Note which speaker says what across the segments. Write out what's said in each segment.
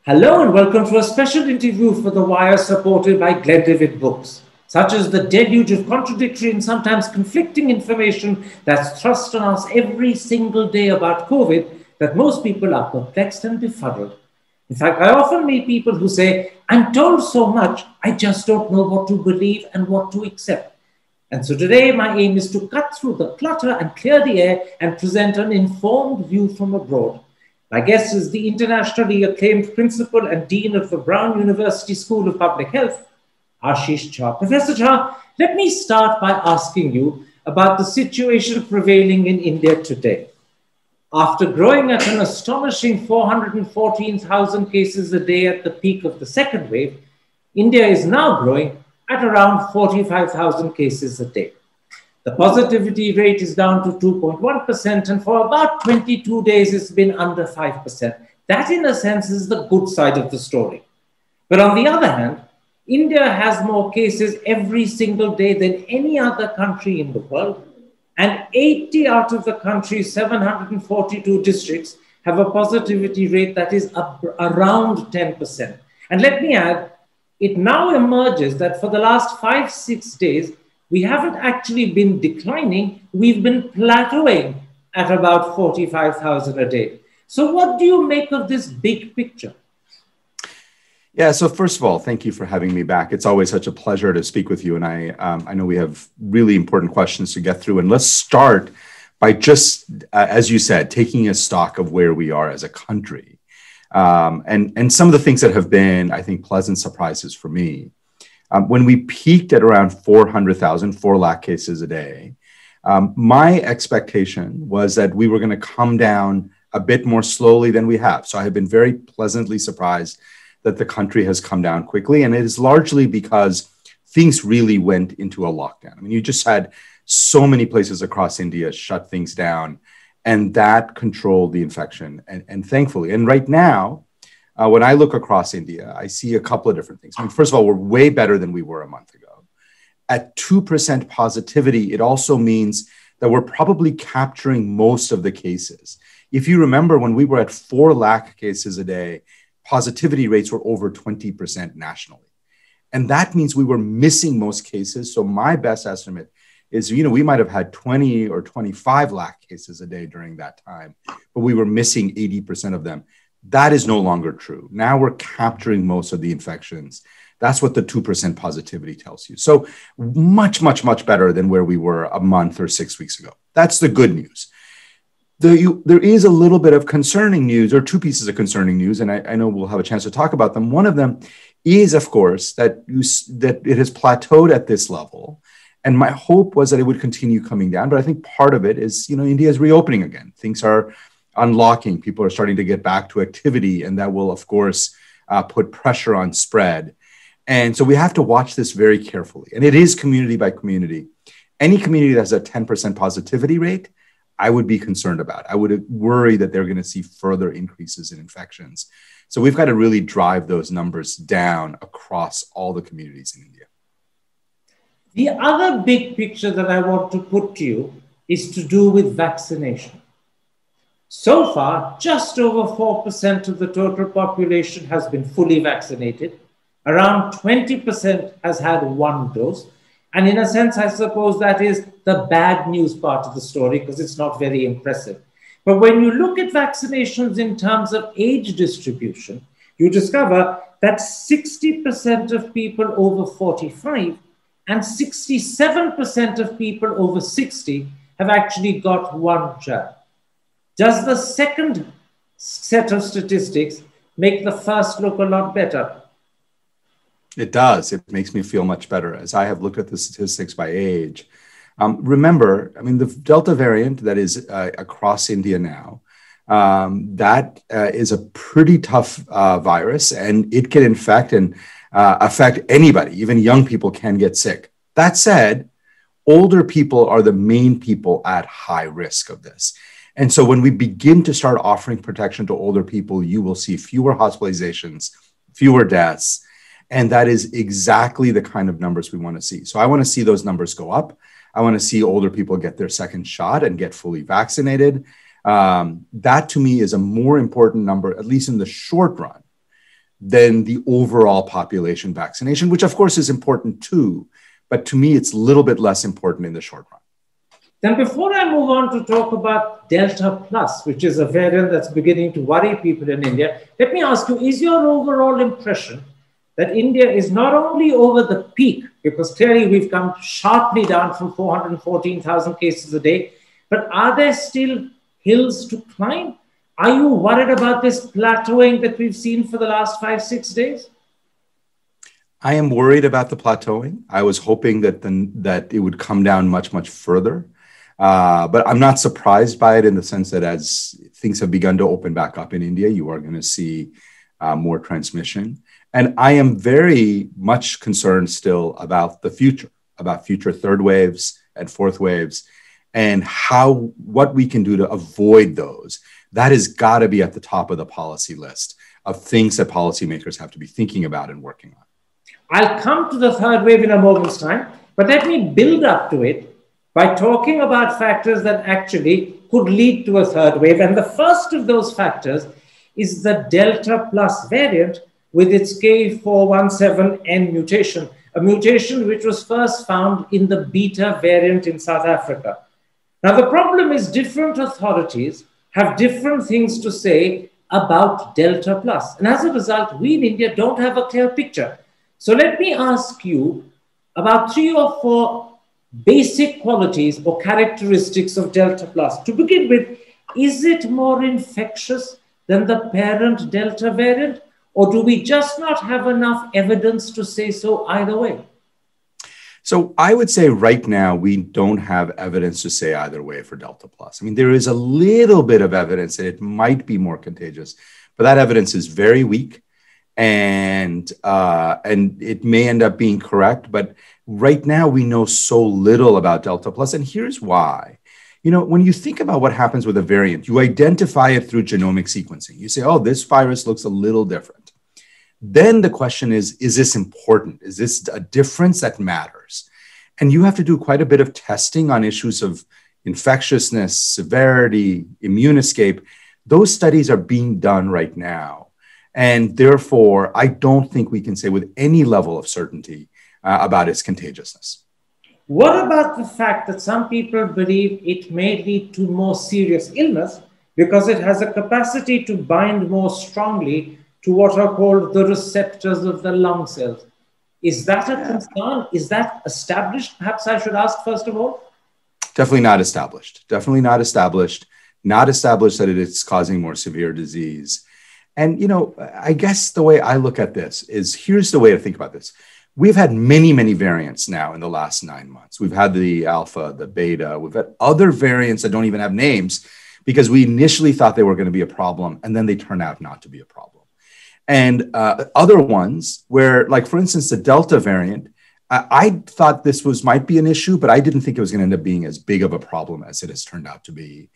Speaker 1: Hello and welcome to a special interview for The Wire supported by Glenlivet Books. Such as the deluge of contradictory and sometimes conflicting information that's thrust on us every single day about COVID that most people are perplexed and befuddled. In fact, I often meet people who say, I'm told so much, I just don't know what to believe and what to accept. And so today, my aim is to cut through the clutter and clear the air and present an informed view from abroad. My guest is the internationally acclaimed principal and dean of the Brown University School of Public Health, Ashish Jha. Professor Jha, let me start by asking you about the situation prevailing in India today. After growing at an astonishing 414,000 cases a day at the peak of the second wave, India is now growing at around 45,000 cases a day. The positivity rate is down to 2.1%, and for about 22 days, it's been under 5%. That, in a sense, is the good side of the story. But on the other hand, India has more cases every single day than any other country in the world, and 80 out of the country's 742 districts have a positivity rate that is around 10%. And let me add, it now emerges that for the last 5-6 days, we haven't actually been declining, we've been plateauing at about 45,000 a day. So what do you make of this big picture?
Speaker 2: Yeah, so first of all, thank you for having me back. It's always such a pleasure to speak with you. And I know we have really important questions to get through. And let's start by just, as you said, taking a stock of where we are as a country. And some of the things that have been, I think, pleasant surprises for me. When we peaked at around 400,000, 4 lakh cases a day, my expectation was that we were going to come down a bit more slowly than we have. So I have been very pleasantly surprised that the country has come down quickly. And it is largely because things really went into a lockdown. I mean, you just had so many places across India shut things down, and that controlled the infection. And thankfully, and right now, when I look across India, I see a couple of different things. I mean, first of all, we're way better than we were a month ago. At 2% positivity, it also means that we're probably capturing most of the cases. If you remember, when we were at 4 lakh cases a day, positivity rates were over 20% nationally. And that means we were missing most cases. So my best estimate is, we might have had 20 or 25 lakh cases a day during that time, but we were missing 80% of them. That is no longer true. Now we're capturing most of the infections. That's what the 2% positivity tells you. So much, much, much better than where we were a month or 6 weeks ago. That's the good news. There is a little bit of concerning news, or two pieces of concerning news, and I know we'll have a chance to talk about them. One of them is, of course, that it has plateaued at this level. And my hope was that it would continue coming down. But I think part of it is, India is reopening again. Things are unlocking. People are starting to get back to activity, and that will, of course, put pressure on spread. And so we have to watch this very carefully. And it is community by community. Any community that has a 10% positivity rate, I would be concerned about. I would worry that they're going to see further increases in infections. So we've got to really drive those numbers down across all the communities in India.
Speaker 1: The other big picture that I want to put to you is to do with vaccination. So far, just over 4% of the total population has been fully vaccinated. Around 20% has had one dose. And in a sense, I suppose that is the bad news part of the story because it's not very impressive. But when you look at vaccinations in terms of age distribution, you discover that 60% of people over 45 and 67% of people over 60 have actually got one jab. Does the second set of statistics make the first look a lot better?
Speaker 2: It does. It makes me feel much better as I have looked at the statistics by age. Remember, I mean, the Delta variant that is across India now, that is a pretty tough virus, and it can infect and affect anybody. Even young people can get sick. That said, older people are the main people at high risk of this. And so when we begin to start offering protection to older people, you will see fewer hospitalizations, fewer deaths. And that is exactly the kind of numbers we want to see. So I want to see those numbers go up. I want to see older people get their second shot and get fully vaccinated. That to me is a more important number, at least in the short run, than the overall population vaccination, which of course is important too. But to me, it's a little bit less important in the short run.
Speaker 1: Then before I move on to talk about Delta Plus, which is a variant that's beginning to worry people in India, let me ask you, is your overall impression that India is not only over the peak, because clearly we've come sharply down from 414,000 cases a day, but are there still hills to climb? Are you worried about this plateauing that we've seen for the last 5-6 days?
Speaker 2: I am worried about the plateauing. I was hoping that it would come down much, much further. But I'm not surprised by it in the sense that as things have begun to open back up in India, you are going to see more transmission. And I am very much concerned still about the future, about future third waves and fourth waves, and what we can do to avoid those. That has got to be at the top of the policy list of things that policymakers have to be thinking about and working on.
Speaker 1: I'll come to the third wave in a moment's time, but let me build up to it by talking about factors that actually could lead to a third wave. And the first of those factors is the Delta Plus variant with its K417N mutation, a mutation which was first found in the Beta variant in South Africa. Now, the problem is different authorities have different things to say about Delta Plus. And as a result, we in India don't have a clear picture. So let me ask you about 3 or 4 basic qualities or characteristics of Delta Plus. To begin with, is it more infectious than the parent Delta variant? Or do we just not have enough evidence to say so either way?
Speaker 2: So I would say right now, we don't have evidence to say either way for Delta Plus. I mean, there is a little bit of evidence that it might be more contagious, but that evidence is very weak and it may end up being correct. But right now, we know so little about Delta Plus, and here's why. You know, when you think about what happens with a variant, you identify it through genomic sequencing. You say, oh, this virus looks a little different. Then the question is this important? Is this a difference that matters? And you have to do quite a bit of testing on issues of infectiousness, severity, immune escape. Those studies are being done right now. And therefore, I don't think we can say with any level of certainty about its contagiousness.
Speaker 1: What about the fact that some people believe it may lead to more serious illness because it has a capacity to bind more strongly to what are called the receptors of the lung cells? Is that a concern? Is that established? Perhaps I should ask first of all.
Speaker 2: Definitely not established. Definitely not established. Not established that it is causing more severe disease. And, you know, I guess the way I look at this is, here's the way to think about this. We've had many, many variants now in the last 9 months. We've had the alpha, the beta. We've had other variants that don't even have names because we initially thought they were going to be a problem, and then they turn out not to be a problem. And other ones where, like, for instance, the Delta variant, I thought this might be an issue, but I didn't think it was going to end up being as big of a problem as it has turned out to be.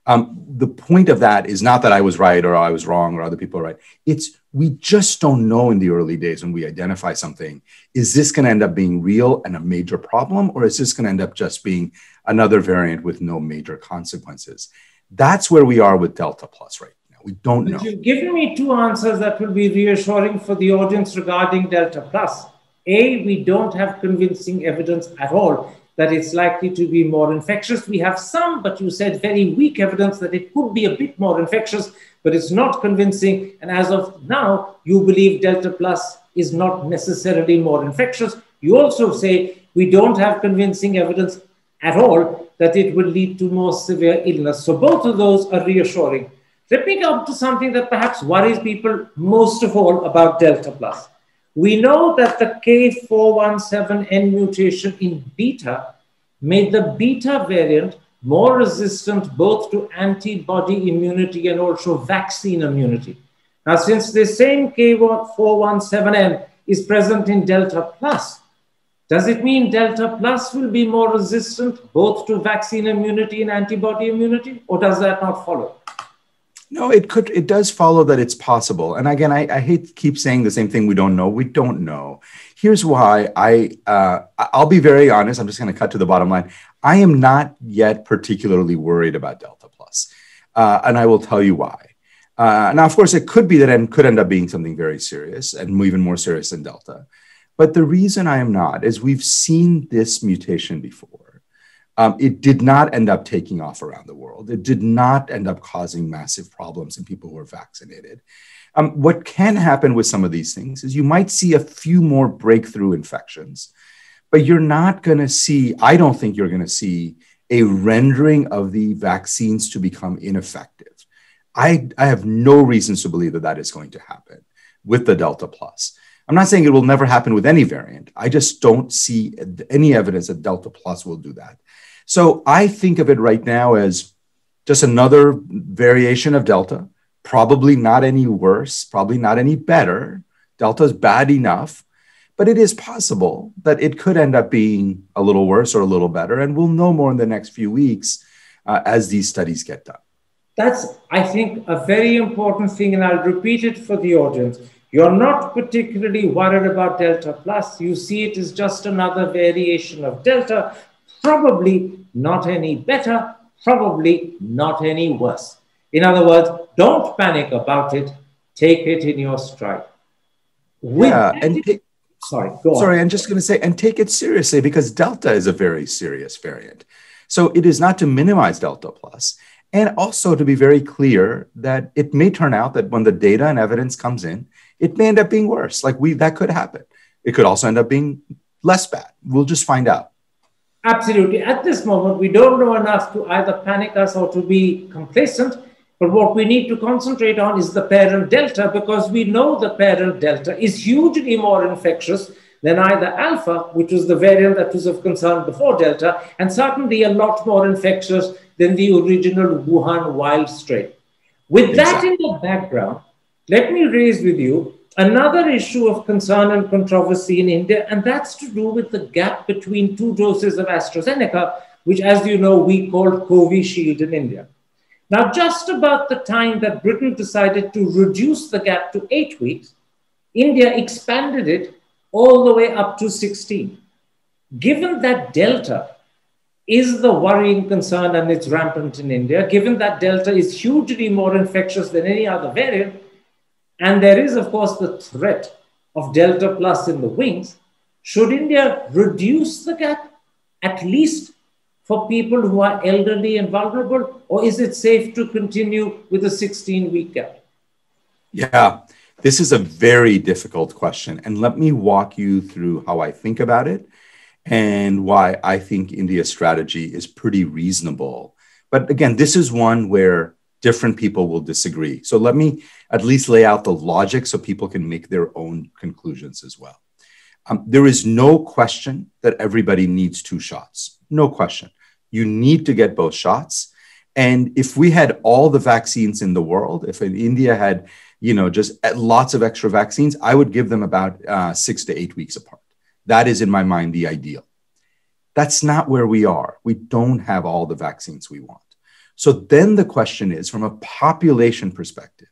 Speaker 2: The point of that is not that I was right or I was wrong or other people are right. It's we just don't know in the early days when we identify something, is this going to end up being real and a major problem, or is this going to end up just being another variant with no major consequences? That's where we are with Delta Plus right now. We don't know.
Speaker 1: You've given me 2 answers that will be reassuring for the audience regarding Delta Plus. A, we don't have convincing evidence at all that it's likely to be more infectious. We have some, but you said very weak evidence that it could be a bit more infectious, but it's not convincing. And as of now, you believe Delta Plus is not necessarily more infectious. You also say we don't have convincing evidence at all that it will lead to more severe illness. So both of those are reassuring. Let me come to something that perhaps worries people most of all about Delta Plus. We know that the K417N mutation in beta made the beta variant more resistant both to antibody immunity and also vaccine immunity. Now, since the same K417N is present in Delta Plus, does it mean Delta Plus will be more resistant both to vaccine immunity and antibody immunity, or does that not follow?
Speaker 2: No, it does follow that it's possible. And again, I hate to keep saying the same thing. We don't know. We don't know. Here's why I'll be very honest. I'm just going to cut to the bottom line. I am not yet particularly worried about Delta Plus. And I will tell you why. Now, of course, it could be that it could end up being something very serious and even more serious than Delta. But the reason I am not is we've seen this mutation before. It did not end up taking off around the world. It did not end up causing massive problems in people who are vaccinated. What can happen with some of these things is you might see a few more breakthrough infections, but you're not going to see, I don't think you're going to see a rendering of the vaccines to become ineffective. I have no reasons to believe that that is going to happen with the Delta Plus. I'm not saying it will never happen with any variant. I just don't see any evidence that Delta Plus will do that. So I think of it right now as just another variation of Delta, probably not any worse, probably not any better. Delta is bad enough, but it is possible that it could end up being a little worse or a little better. And we'll know more in the next few weeks as these studies get done.
Speaker 1: That's, I think, a very important thing, and I'll repeat it for the audience. You're not particularly worried about Delta Plus. You see it as just another variation of Delta, probably not any better, probably not any worse. In other words, don't panic about it. Take it in your stride.
Speaker 2: Sorry, I'm just going to say, and take it seriously, because Delta is a very serious variant. So it is not to minimize Delta Plus. And also to be very clear that it may turn out that when the data and evidence comes in, it may end up being worse. That could happen. It could also end up being less bad. We'll just find out.
Speaker 1: Absolutely. At this moment, we don't know enough to either panic us or to be complacent. But what we need to concentrate on is the parent Delta, because we know the parent Delta is hugely more infectious than either Alpha, which was the variant that was of concern before Delta, and certainly a lot more infectious than the original Wuhan wild strain. With that in the background, let me raise with you another issue of concern and controversy in India, and that's to do with the gap between 2 doses of AstraZeneca, which, as you know, we called Covishield in India. Now, just about the time that Britain decided to reduce the gap to 8 weeks, India expanded it all the way up to 16. Given that Delta is the worrying concern and it's rampant in India, given that Delta is hugely more infectious than any other variant, and there is, of course, the threat of Delta Plus in the wings, should India reduce the gap, at least for people who are elderly and vulnerable, or is it safe to continue with a 16-week gap?
Speaker 2: Yeah, this is a very difficult question. And let me walk you through how I think about it and why I think India's strategy is pretty reasonable. But again, this is one where different people will disagree. So let me at least lay out the logic so people can make their own conclusions as well. There is no question that everybody needs 2 shots. No question. You need to get both shots. And if we had all the vaccines in the world, if India had, just lots of extra vaccines, I would give them about 6 to 8 weeks apart. That is, in my mind, the ideal. That's not where we are. We don't have all the vaccines we want. So then the question is, from a population perspective,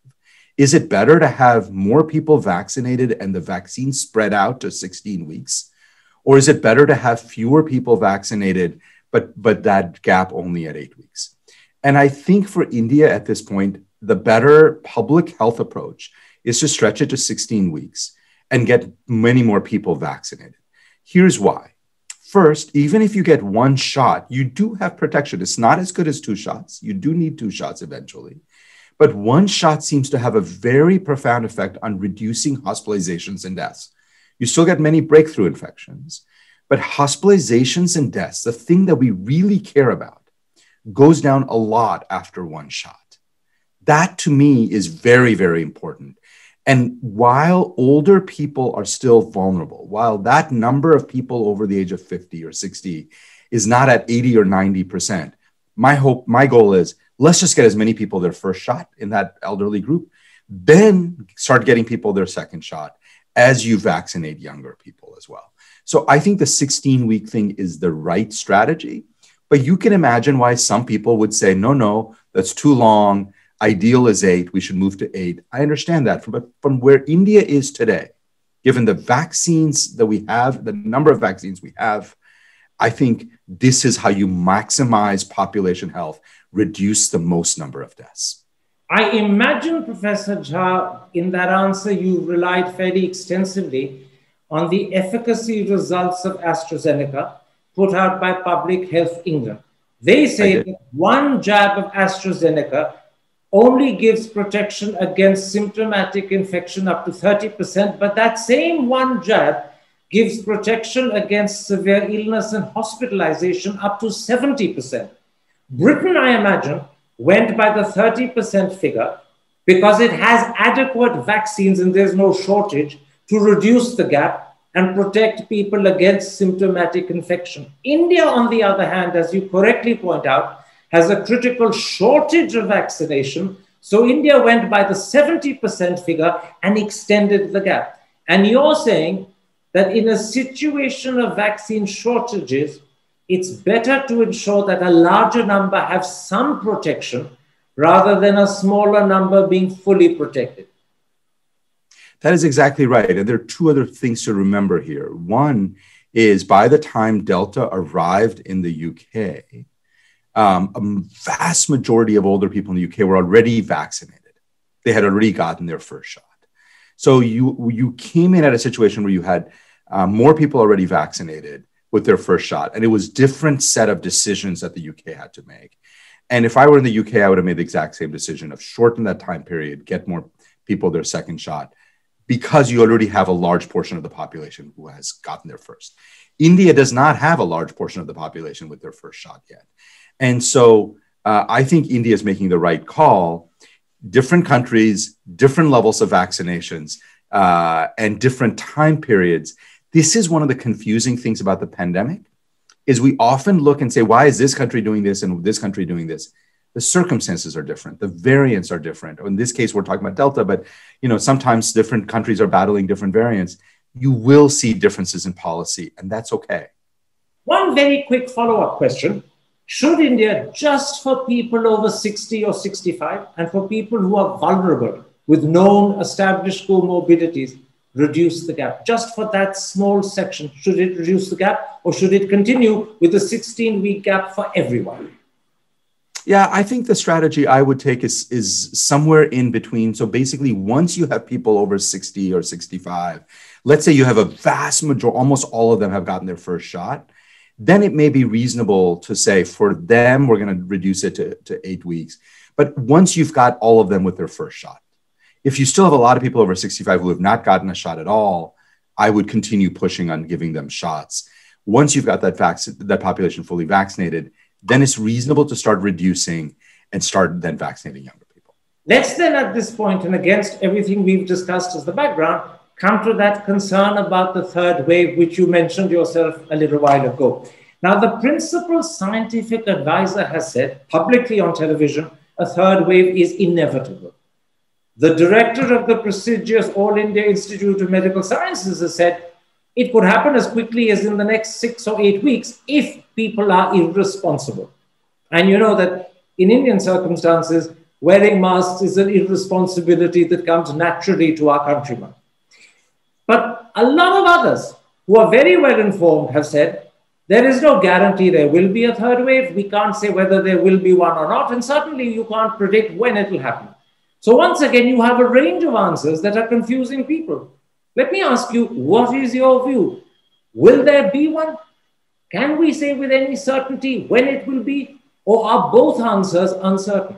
Speaker 2: is it better to have more people vaccinated and the vaccine spread out to 16 weeks? Or is it better to have fewer people vaccinated, but that gap only at 8 weeks? And I think for India at this point, the better public health approach is to stretch it to 16 weeks and get many more people vaccinated. Here's why. First, even if you get 1 shot, you do have protection. It's not as good as 2 shots. You do need 2 shots eventually. But 1 shot seems to have a very profound effect on reducing hospitalizations and deaths. You still get many breakthrough infections, but hospitalizations and deaths, the thing that we really care about, goes down a lot after 1 shot. That to me is very, very important. And while older people are still vulnerable, while that number of people over the age of 50 or 60 is not at 80 or 90%, my goal is let's just get as many people their first shot in that elderly group, then start getting people their second shot as you vaccinate younger people as well. So I think the 16-week thing is the right strategy, but you can imagine why some people would say, no, that's too long. Ideal is 8. We should move to 8. I understand that. But from where India is today, given the vaccines that we have, the number of vaccines we have, I think this is how you maximize population health, reduce the most number of deaths.
Speaker 1: I imagine, Professor Jha, in that answer, you relied fairly extensively on the efficacy results of AstraZeneca put out by Public Health England. They
Speaker 2: I
Speaker 1: say
Speaker 2: did.
Speaker 1: that one jab of AstraZeneca only gives protection against symptomatic infection up to 30%, but that same one jab gives protection against severe illness and hospitalization up to 70%. Britain, I imagine, went by the 30% figure because it has adequate vaccines and there's no shortage to reduce the gap and protect people against symptomatic infection. India, on the other hand, as you correctly point out, has a critical shortage of vaccination. So India went by the 70% figure and extended the gap. And you're saying that in a situation of vaccine shortages, it's better to ensure that a larger number have some protection rather than a smaller number being fully protected.
Speaker 2: That is exactly right. And there are two other things to remember here. One is by the time Delta arrived in the UK, a vast majority of older people in the UK were already vaccinated. They had already gotten their first shot. So you came in at a situation where you had more people already vaccinated with their first shot. And it was different set of decisions that the UK had to make. And if I were in the UK, I would have made the exact same decision of shorten that time period, get more people their second shot, because you already have a large portion of the population who has gotten their first. India does not have a large portion of the population with their first shot yet. And so I think India is making the right call. Different countries, different levels of vaccinations, and different time periods. This is one of the confusing things about the pandemic, is we often look and say, why is this country doing this and this country doing this? The circumstances are different. The variants are different. In this case, we're talking about Delta, but sometimes different countries are battling different variants. You will see differences in policy, and that's okay.
Speaker 1: One very quick follow-up question. Should India, just for people over 60 or 65 and for people who are vulnerable with known established comorbidities, reduce the gap? Just for that small section, should it reduce the gap, or should it continue with the 16-week gap for everyone?
Speaker 2: Yeah, I think the strategy I would take is somewhere in between. So basically, once you have people over 60 or 65, let's say you have a vast majority, almost all of them have gotten their first shot, then it may be reasonable to say for them, we're going to reduce it to 8 weeks. But once you've got all of them with their first shot, if you still have a lot of people over 65 who have not gotten a shot at all, I would continue pushing on giving them shots. Once you've got that population fully vaccinated, then it's reasonable to start reducing and start then vaccinating younger people.
Speaker 1: Let's then at this point, and against everything we've discussed as the background, come to that concern about the third wave, which you mentioned yourself a little while ago. Now, the principal scientific advisor has said publicly on television, a third wave is inevitable. The director of the prestigious All India Institute of Medical Sciences has said it could happen as quickly as in the next 6 or 8 weeks if people are irresponsible. And you know that in Indian circumstances, wearing masks is an irresponsibility that comes naturally to our countrymen. But a lot of others who are very well informed have said there is no guarantee there will be a third wave. We can't say whether there will be one or not. And certainly you can't predict when it will happen. So once again, you have a range of answers that are confusing people. Let me ask you, what is your view? Will there be one? Can we say with any certainty when it will be? Or are both answers uncertain?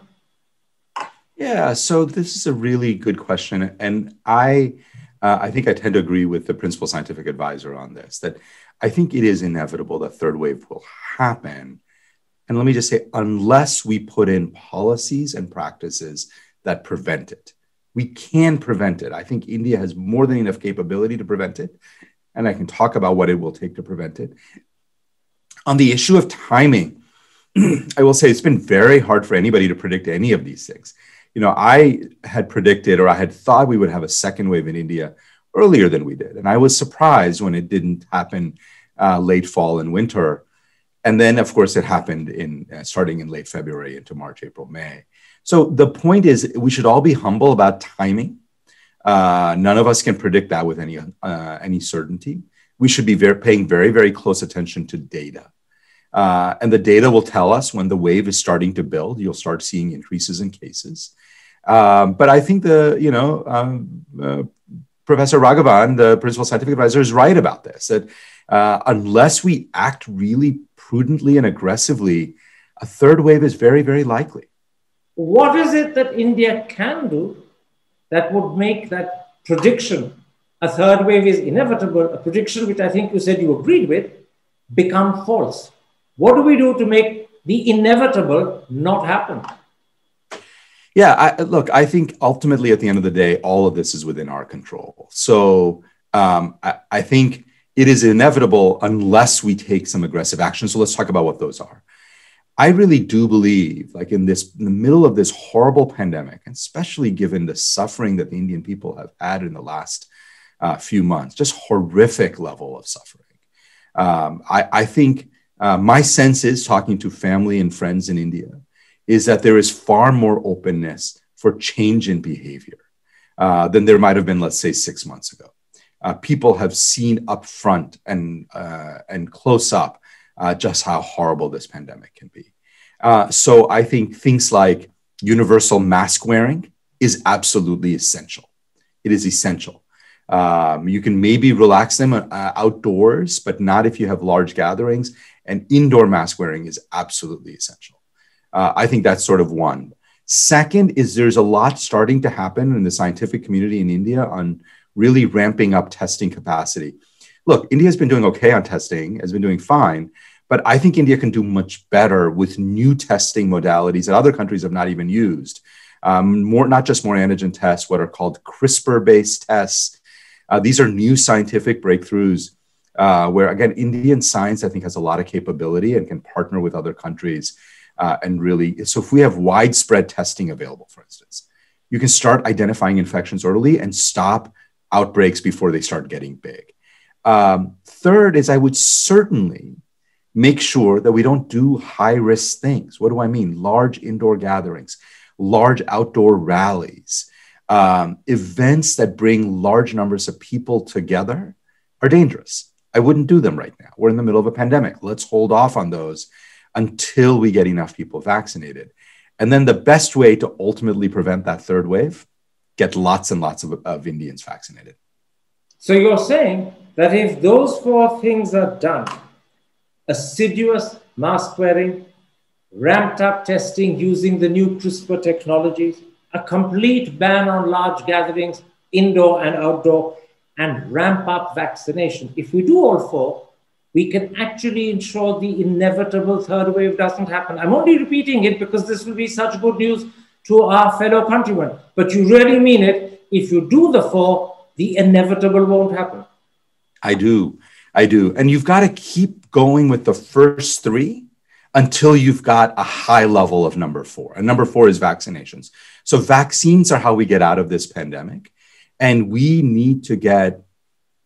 Speaker 2: Yeah, so this is a really good question. And I think I tend to agree with the principal scientific advisor on this, that I think it is inevitable that third wave will happen. And let me just say, unless we put in policies and practices that prevent it. We can prevent it. I think India has more than enough capability to prevent it. And I can talk about what it will take to prevent it. On the issue of timing, I will say it's been very hard for anybody to predict any of these things. I had predicted, or I had thought we would have a second wave in India earlier than we did. And I was surprised when it didn't happen late fall and winter. And then, of course, it happened starting in late February into March, April, May. So the point is, we should all be humble about timing. None of us can predict that with any certainty. We should be paying very, very close attention to data. And the data will tell us when the wave is starting to build. You'll start seeing increases in cases. But I think Professor Raghavan, the principal scientific advisor, is right about this, that unless we act really prudently and aggressively, a third wave is very, very likely.
Speaker 1: What is it that India can do that would make that prediction, a third wave is inevitable, a prediction which I think you said you agreed with, become false? What do we do to make the inevitable not happen?
Speaker 2: Yeah, I think ultimately at the end of the day, all of this is within our control. So I think it is inevitable unless we take some aggressive action. So let's talk about what those are. I really do believe, like in the middle of this horrible pandemic, and especially given the suffering that the Indian people have had in the last few months, just horrific level of suffering. I think my sense is, talking to family and friends in India, is that there is far more openness for change in behavior than there might have been, let's say, 6 months ago. People have seen up front and close up just how horrible this pandemic can be. So I think things like universal mask wearing is absolutely essential. It is essential. You can maybe relax them outdoors, but not if you have large gatherings. And indoor mask wearing is absolutely essential. I think that's sort of one. Second is there's a lot starting to happen in the scientific community in India on really ramping up testing capacity. Look, India has been doing okay on testing, has been doing fine, but I think India can do much better with new testing modalities that other countries have not even used. Not just more antigen tests, what are called CRISPR-based tests. These are new scientific breakthroughs where, again, Indian science, I think, has a lot of capability and can partner with other countries. And really, so if we have widespread testing available, for instance, you can start identifying infections early and stop outbreaks before they start getting big. Third is I would certainly make sure that we don't do high-risk things. What do I mean? Large indoor gatherings, large outdoor rallies, events that bring large numbers of people together are dangerous. I wouldn't do them right now. We're in the middle of a pandemic. Let's hold off on those until we get enough people vaccinated. And then the best way to ultimately prevent that third wave, get lots and lots of Indians vaccinated.
Speaker 1: So you're saying that if those four things are done, assiduous mask wearing, ramped up testing using the new CRISPR technologies, a complete ban on large gatherings, indoor and outdoor, and ramp up vaccination. If we do all four, we can actually ensure the inevitable third wave doesn't happen. I'm only repeating it because this will be such good news to our fellow countrymen. But you really mean it. If you do the four, the inevitable won't happen.
Speaker 2: I do. And you've got to keep going with the first three until you've got a high level of number four. And number four is vaccinations. So vaccines are how we get out of this pandemic. And we need to get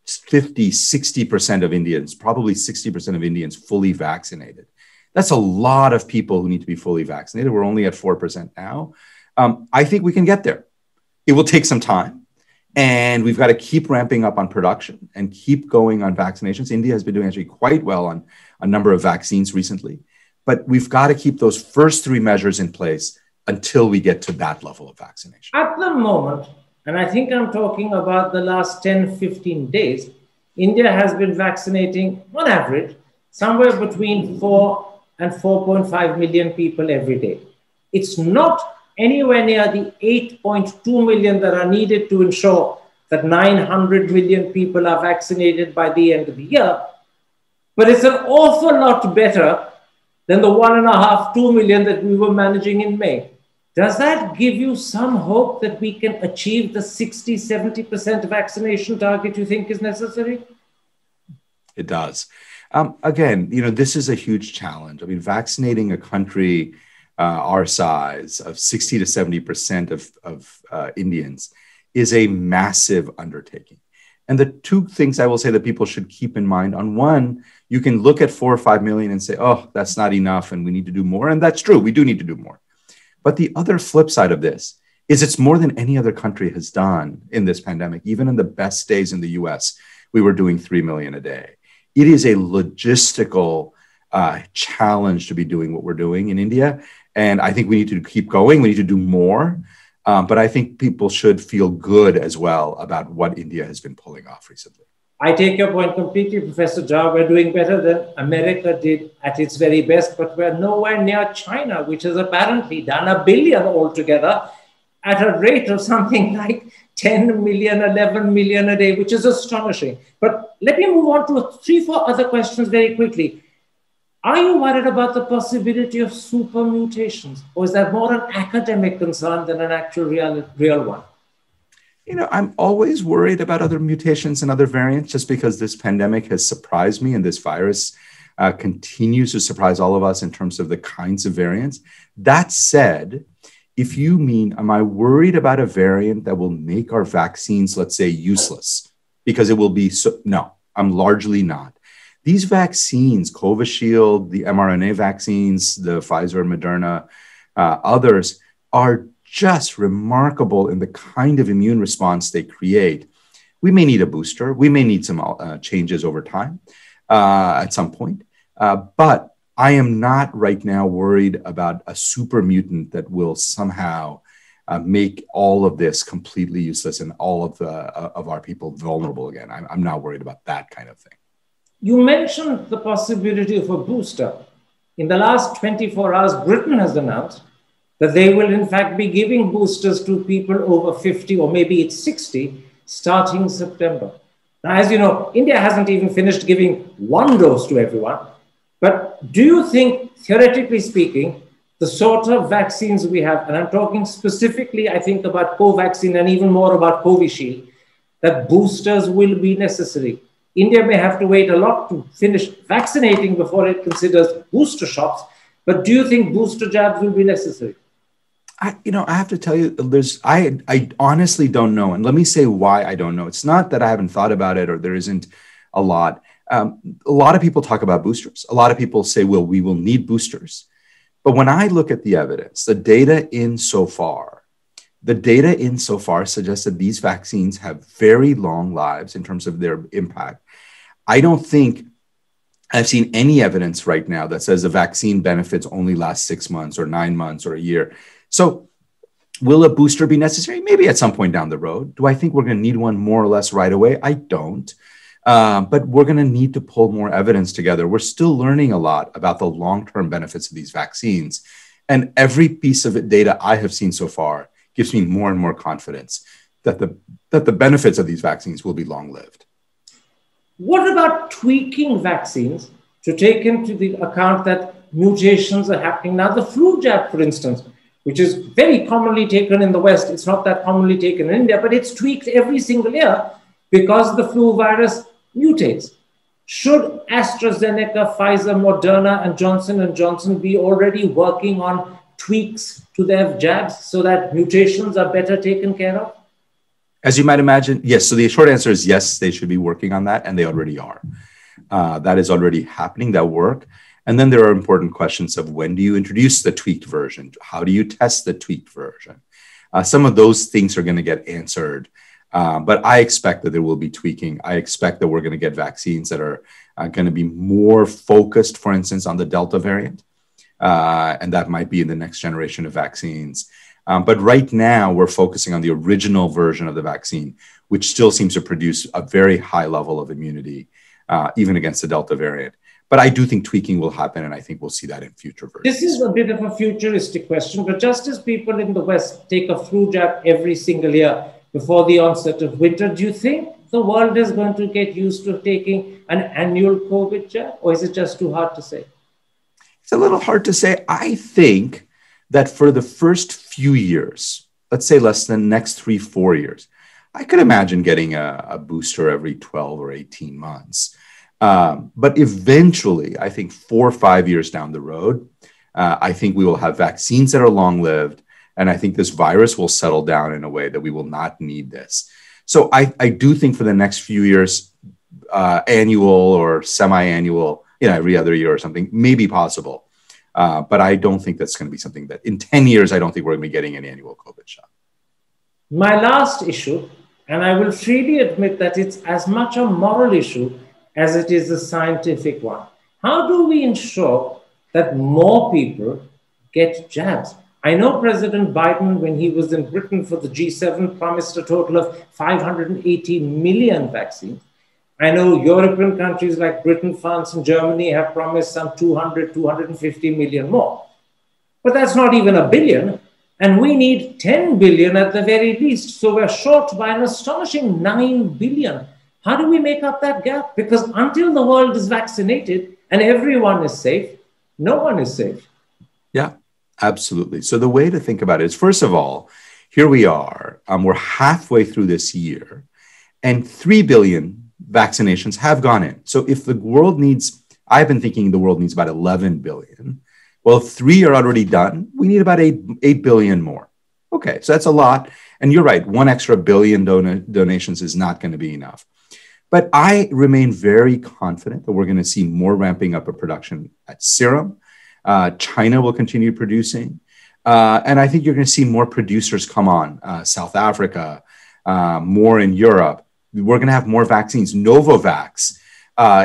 Speaker 2: 50, 60% of Indians, probably 60% of Indians fully vaccinated. That's a lot of people who need to be fully vaccinated. We're only at 4% now. I think we can get there. It will take some time. And we've got to keep ramping up on production and keep going on vaccinations. India has been doing actually quite well on a number of vaccines recently. But we've got to keep those first three measures in place until we get to that level of vaccination.
Speaker 1: At the moment, and I think I'm talking about the last 10, 15 days, India has been vaccinating, on average, somewhere between 4 and 4.5 million people every day. It's not anywhere near the 8.2 million that are needed to ensure that 900 million people are vaccinated by the end of the year. But it's an awful lot better than the 1.5, 2 million that we were managing in May. Does that give you some hope that we can achieve the 60, 70% vaccination target you think is necessary?
Speaker 2: It does. Again, this is a huge challenge. I mean, vaccinating a country our size of 60 to 70% of Indians is a massive undertaking. And the two things I will say that people should keep in mind, on one, you can look at 4 or 5 million and say, oh, that's not enough and we need to do more. And that's true. We do need to do more. But the other flip side of this is it's more than any other country has done in this pandemic. Even in the best days in the US, we were doing 3 million a day. It is a logistical challenge to be doing what we're doing in India. And I think we need to keep going. We need to do more. But I think people should feel good as well about what India has been pulling off recently.
Speaker 1: I take your point completely, Professor Jha. We're doing better than America did at its very best, but we're nowhere near China, which has apparently done 1 billion altogether at a rate of something like 10 million, 11 million a day, which is astonishing. But let me move on to 3-4 other questions very quickly. Are you worried about the possibility of super mutations, or is that more an academic concern than an actual real one?
Speaker 2: I'm always worried about other mutations and other variants just because this pandemic has surprised me and this virus continues to surprise all of us in terms of the kinds of variants. That said, if you mean, am I worried about a variant that will make our vaccines, let's say, useless because it will be so? No, I'm largely not. These vaccines, Covishield, the mRNA vaccines, the Pfizer, Moderna, others are just remarkable in the kind of immune response they create. We may need a booster. We may need some changes over time at some point. But I am not right now worried about a super mutant that will somehow make all of this completely useless and all of our people vulnerable again. I'm not worried about that kind of thing.
Speaker 1: You mentioned the possibility of a booster. In the last 24 hours, Britain has announced that they will in fact be giving boosters to people over 50, or maybe it's 60, starting September. Now, as you know, India hasn't even finished giving 1 dose to everyone. But do you think, theoretically speaking, the sort of vaccines we have, and I'm talking specifically, I think, about Covaxin and even more about Covishield, that boosters will be necessary? India may have to wait a lot to finish vaccinating before it considers booster shots. But do you think booster jabs will be necessary?
Speaker 2: I have to tell you, I honestly don't know. And let me say why I don't know. It's not that I haven't thought about it or there isn't a lot. A lot of people talk about boosters. A lot of people say, well, we will need boosters. But when I look at the evidence, the data insofar suggests that these vaccines have very long lives in terms of their impact. I don't think I've seen any evidence right now that says the vaccine benefits only last 6 months or 9 months or a year. So will a booster be necessary? Maybe at some point down the road. Do I think we're going to need one more or less right away? I don't. But we're going to need to pull more evidence together. We're still learning a lot about the long-term benefits of these vaccines. And every piece of data I have seen so far gives me more and more confidence that the benefits of these vaccines will be long-lived.
Speaker 1: What about tweaking vaccines to take into the account that mutations are happening? Now, the flu jab, for instance, which is very commonly taken in the West, it's not that commonly taken in India, but it's tweaked every single year because the flu virus mutates. Should AstraZeneca, Pfizer, Moderna, and Johnson & Johnson be already working on tweaks to their jabs so that mutations are better taken care of?
Speaker 2: As you might imagine, yes. So the short answer is yes, they should be working on that, and they already are. That is already happening, that work. And then there are important questions of when do you introduce the tweaked version? How do you test the tweaked version? Some of those things are going to get answered. But I expect that there will be tweaking. I expect that we're going to get vaccines that are going to be more focused, for instance, on the Delta variant. And that might be in the next generation of vaccines. But right now, we're focusing on the original version of the vaccine, which still seems to produce a very high level of immunity, even against the Delta variant. But I do think tweaking will happen, and I think we'll see that in future versions.
Speaker 1: This is a bit of a futuristic question, but just as people in the West take a flu jab every single year before the onset of winter, do you think the world is going to get used to taking an annual COVID jab, or is it just too hard to say?
Speaker 2: It's a little hard to say. I think that for the first few years, let's say less than next 3-4 years, I could imagine getting a booster every 12 or 18 months. But eventually, I think 4 or 5 years down the road, I think we will have vaccines that are long-lived. And I think this virus will settle down in a way that we will not need this. So I do think for the next few years, annual or semi-annual, every other year or something may be possible. But I don't think that's going to be something that in 10 years, I don't think we're going to be getting an annual COVID shot.
Speaker 1: My last issue, and I will freely admit that it's as much a moral issue as it is a scientific one. How do we ensure that more people get jabs? I know President Biden, when he was in Britain for the G7, promised a total of 580 million vaccines. I know European countries like Britain, France, and Germany have promised some 200, 250 million more. But that's not even a billion. And we need 10 billion at the very least. So we're short by an astonishing 9 billion. How do we make up that gap? Because until the world is vaccinated and everyone is safe, no one is safe.
Speaker 2: Yeah, absolutely. So the way to think about it is, first of all, here we are. We're halfway through this year, and 3 billion vaccinations have gone in. So if the world needs, I've been thinking the world needs about 11 billion. Well, if 3 are already done, we need about 8 billion more. Okay, so that's a lot. And you're right, 1 extra billion donations is not going to be enough. But I remain very confident that we're going to see more ramping up of production at Serum. China will continue producing. And I think you're going to see more producers come on, South Africa, more in Europe. We're going to have more vaccines. Novavax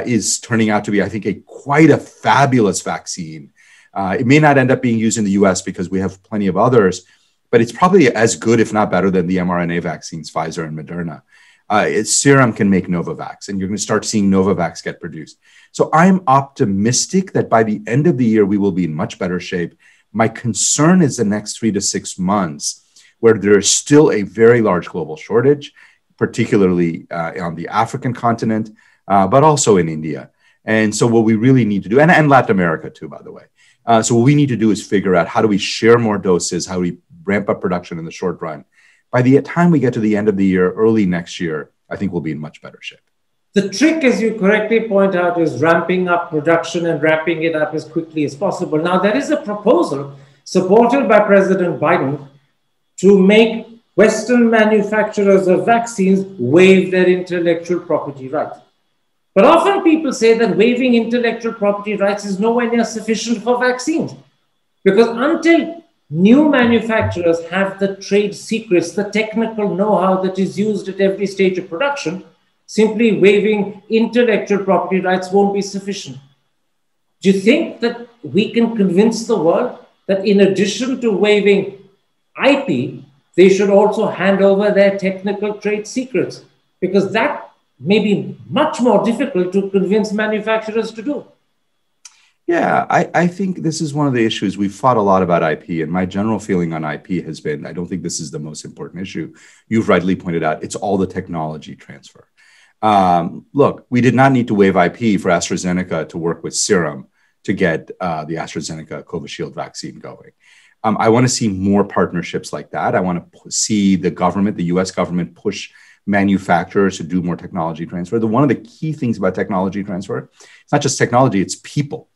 Speaker 2: is turning out to be, I think, quite a fabulous vaccine. It may not end up being used in the US because we have plenty of others, but it's probably as good, if not better, than the mRNA vaccines, Pfizer and Moderna. Serum can make Novavax, and you're going to start seeing Novavax get produced. So I'm optimistic that by the end of the year, we will be in much better shape. My concern is the next 3 to 6 months, where there is still a very large global shortage, particularly on the African continent, but also in India. And so what we really need to do, and Latin America too, by the way. So what we need to do is figure out how do we share more doses, how do we ramp up production in the short run. By the time we get to the end of the year, early next year, I think we'll be in much better shape.
Speaker 1: The trick, as you correctly point out, is ramping up production and ramping it up as quickly as possible. Now, there is a proposal supported by President Biden to make Western manufacturers of vaccines waive their intellectual property rights. But often people say that waiving intellectual property rights is nowhere near sufficient for vaccines. Because until new manufacturers have the trade secrets, the technical know-how that is used at every stage of production, simply waiving intellectual property rights won't be sufficient. Do you think that we can convince the world that in addition to waiving IP, they should also hand over their technical trade secrets? Because that may be much more difficult to convince manufacturers to do.
Speaker 2: Yeah, I think this is one of the issues. We've fought a lot about IP, and my general feeling on IP has been, I don't think this is the most important issue. You've rightly pointed out, it's all the technology transfer. Look, we did not need to waive IP for AstraZeneca to work with Serum to get the AstraZeneca Covishield vaccine going. I want to see more partnerships like that. I want to see the government, the US government, push manufacturers to do more technology transfer. One of the key things about technology transfer, it's not just technology, it's people.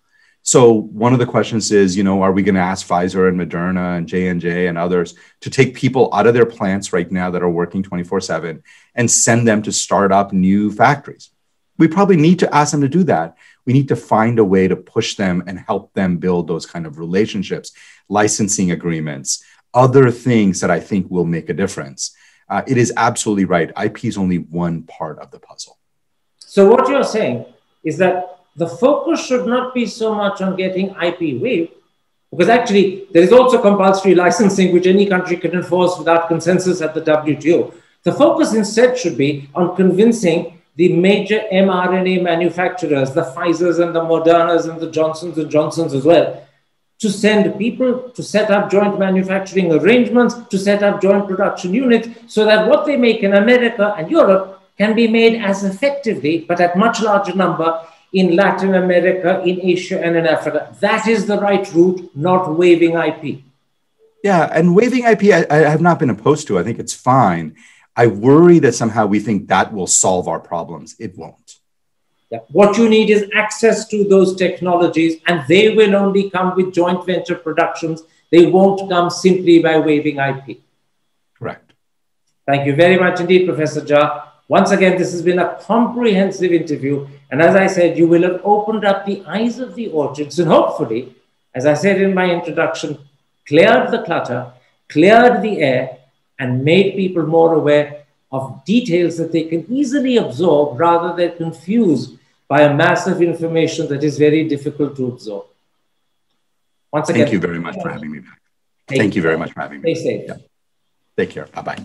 Speaker 2: So one of the questions is, are we going to ask Pfizer and Moderna and J&J and others to take people out of their plants right now that are working 24/7 and send them to start up new factories? We probably need to ask them to do that. We need to find a way to push them and help them build those kind of relationships, licensing agreements, other things that I think will make a difference. It is absolutely right. IP is only one part of the puzzle.
Speaker 1: So what you're saying is that the focus should not be so much on getting IP waived, because actually there is also compulsory licensing, which any country can enforce without consensus at the WTO. The focus instead should be on convincing the major mRNA manufacturers, the Pfizers and the Modernas and the Johnsons and Johnsons as well, to send people to set up joint manufacturing arrangements, to set up joint production units, so that what they make in America and Europe can be made as effectively, but at much larger number, in Latin America, in Asia, and in Africa. That is the right route, not waiving IP.
Speaker 2: Yeah, and waiving IP, I have not been opposed to. I think it's fine. I worry that somehow we think that will solve our problems. It won't.
Speaker 1: Yeah. What you need is access to those technologies, and they will only come with joint venture productions. They won't come simply by waiving IP.
Speaker 2: Correct.
Speaker 1: Thank you very much indeed, Professor Jha. Once again, this has been a comprehensive interview. And as I said, you will have opened up the eyes of the audience and hopefully, as I said in my introduction, cleared the clutter, cleared the air, and made people more aware of details that they can easily absorb rather than confused by a mass of information that is very difficult to absorb. Once again,
Speaker 2: thank you very much for having me back. Thank you very much for having me.
Speaker 1: Stay safe.
Speaker 2: Yeah. Take care. Bye-bye.